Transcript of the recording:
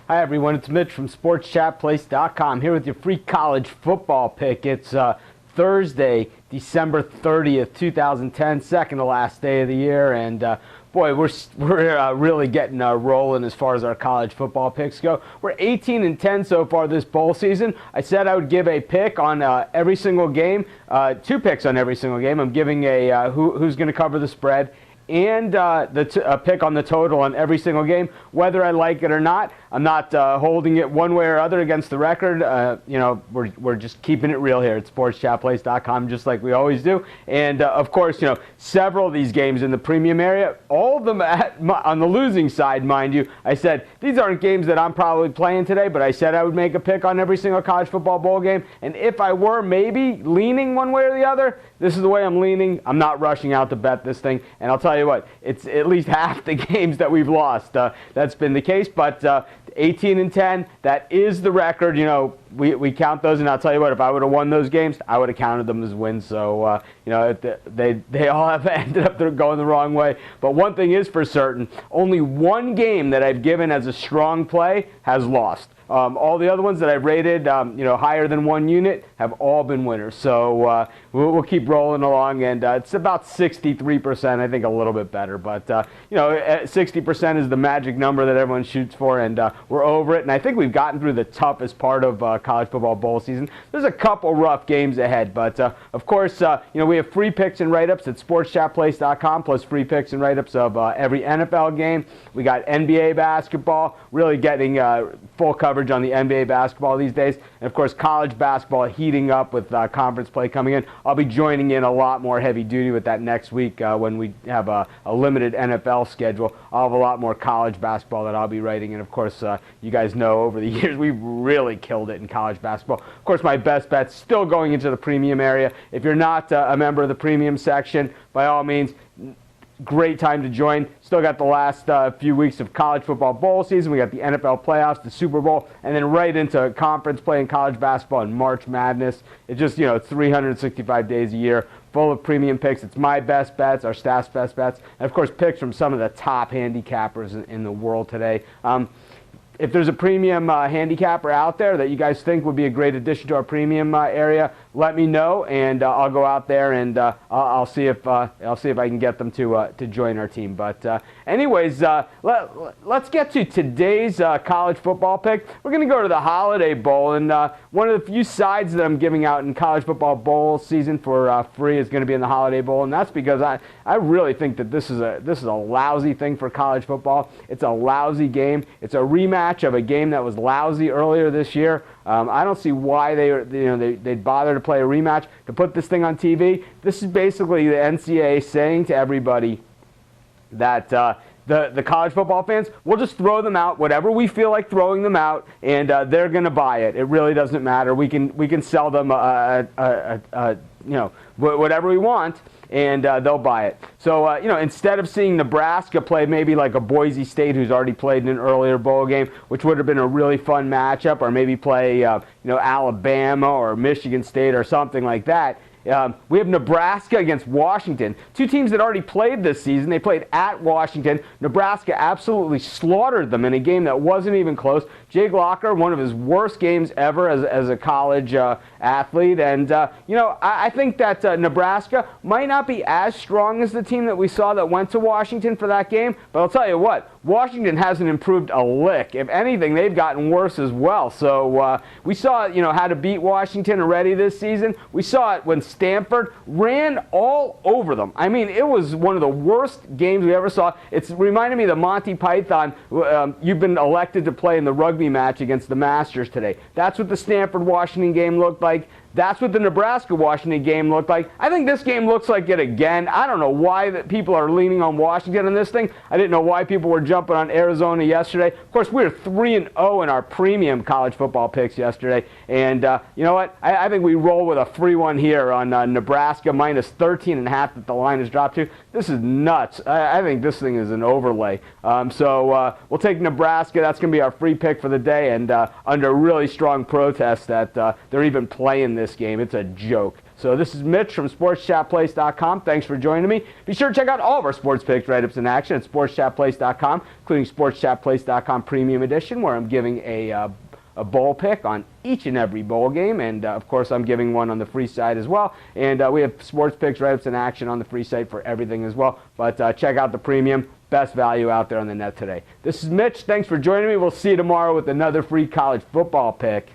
Hi everyone, it's Mitch from SportsChatPlace.com here with your free college football pick. It's Thursday, December 30th, 2010, second to last day of the year, and boy, we're really getting rolling as far as our college football picks go. We're 18-10 so far this bowl season. I said I would give a pick on every single game, 2 picks on every single game. I'm giving a who's going to cover the spread and a pick on the total on every single game, whether I like it or not. I'm not holding it one way or other against the record. We're just keeping it real here at SportsChatPlace.com, just like we always do. And of course, several of these games in the premium area, all of them on the losing side, mind you. I said these aren't games that I'm probably playing today, but I said I would make a pick on every single college football bowl game. And if I were maybe leaning one way or the other, this is the way I'm leaning. I'm not rushing out to bet this thing. And I'll tell you what, it's at least half the games that we've lost. That's been the case, but 18-10, that is the record. We count those, and I'll tell you what, if I would have won those games, I would have counted them as wins. So, they all have ended up going the wrong way. But one thing is for certain, only one game that I've given as a strong play has lost. All the other ones that I've rated, higher than 1 unit have all been winners. So we'll keep rolling along, and it's about 63%, I think a little bit better. But, 60% is the magic number that everyone shoots for, and we're over it. And I think we've gotten through the toughest part of college football bowl season. There's a couple rough games ahead, but, of course, we have free picks and write-ups at SportsChatPlace.com, plus free picks and write-ups of every NFL game. We got NBA basketball, really getting full coverage on the NBA basketball these days. And, of course, college basketball heating up with conference play coming in. I'll be joining in a lot more heavy duty with that next week when we have a limited NFL schedule. I'll have a lot more college basketball that I'll be writing. And, of course, you guys know over the years we've really killed it in college basketball. Of course, my best bet's still going into the premium area. If you're not a member of the premium section, by all means, great time to join. Still got the last few weeks of college football bowl season. We got the NFL playoffs, the Super Bowl, and then right into conference play in college basketball and March Madness. It's just, 365 days a year, full of premium picks. It's my best bets, our staff's best bets, and of course picks from some of the top handicappers in the world today. If there's a premium handicapper out there that you guys think would be a great addition to our premium area, let me know, and I'll go out there and I'll see if I can get them to join our team. But anyways, let's get to today's college football pick. We're going to go to the Holiday Bowl, and one of the few sides that I'm giving out in college football bowl season for free is going to be in the Holiday Bowl, and that's because I really think that this is a lousy thing for college football. It's a lousy game. It's a rematch of a game that was lousy earlier this year. I don't see why they'd bother to play a rematch, to put this thing on TV. This is basically the NCAA saying to everybody that the college football fans, we'll just throw them out, whatever we feel like throwing them out, and they're going to buy it. It really doesn't matter. We can sell them whatever we want, and they'll buy it. So, instead of seeing Nebraska play maybe like a Boise State who's already played in an earlier bowl game, which would have been a really fun matchup, or maybe play, Alabama or Michigan State or something like that, we have Nebraska against Washington, 2 teams that already played this season. They played at Washington. Nebraska absolutely slaughtered them in a game that wasn't even close. Jake Locker, one of his worst games ever as a college athlete. And, I think that Nebraska might not be as strong as the team that we saw that went to Washington for that game. But I'll tell you what, Washington hasn't improved a lick. If anything, they've gotten worse as well. So we saw, how to beat Washington already this season. We saw it when Stanford ran all over them. I mean, it was one of the worst games we ever saw. It's reminded me of the Monty Python, you've been elected to play in the rugby match against the Masters today. That's what the Stanford-Washington game looked like. That's what the Nebraska-Washington game looked like. I think this game looks like it again. I don't know why that people are leaning on Washington in this thing. I didn't know why people were jumping on Arizona yesterday. Of course, we were 3-0 in our premium college football picks yesterday. And you know what? I think we roll with a free one here on Nebraska minus 13.5 that the line has dropped to. This is nuts. I think this thing is an overlay. So we'll take Nebraska. That's going to be our free pick for the day. And under really strong protest that they're even playing this game. It's a joke. So this is Mitch from SportsChatPlace.com. Thanks for joining me. Be sure to check out all of our sports picks write-ups in action at SportsChatPlace.com, including SportsChatPlace.com Premium Edition, where I'm giving a bowl pick on each and every bowl game, and of course I'm giving one on the free side as well, and we have sports picks write-ups in action on the free site for everything as well, but check out the premium. Best value out there on the net today. This is Mitch. Thanks for joining me. We'll see you tomorrow with another free college football pick.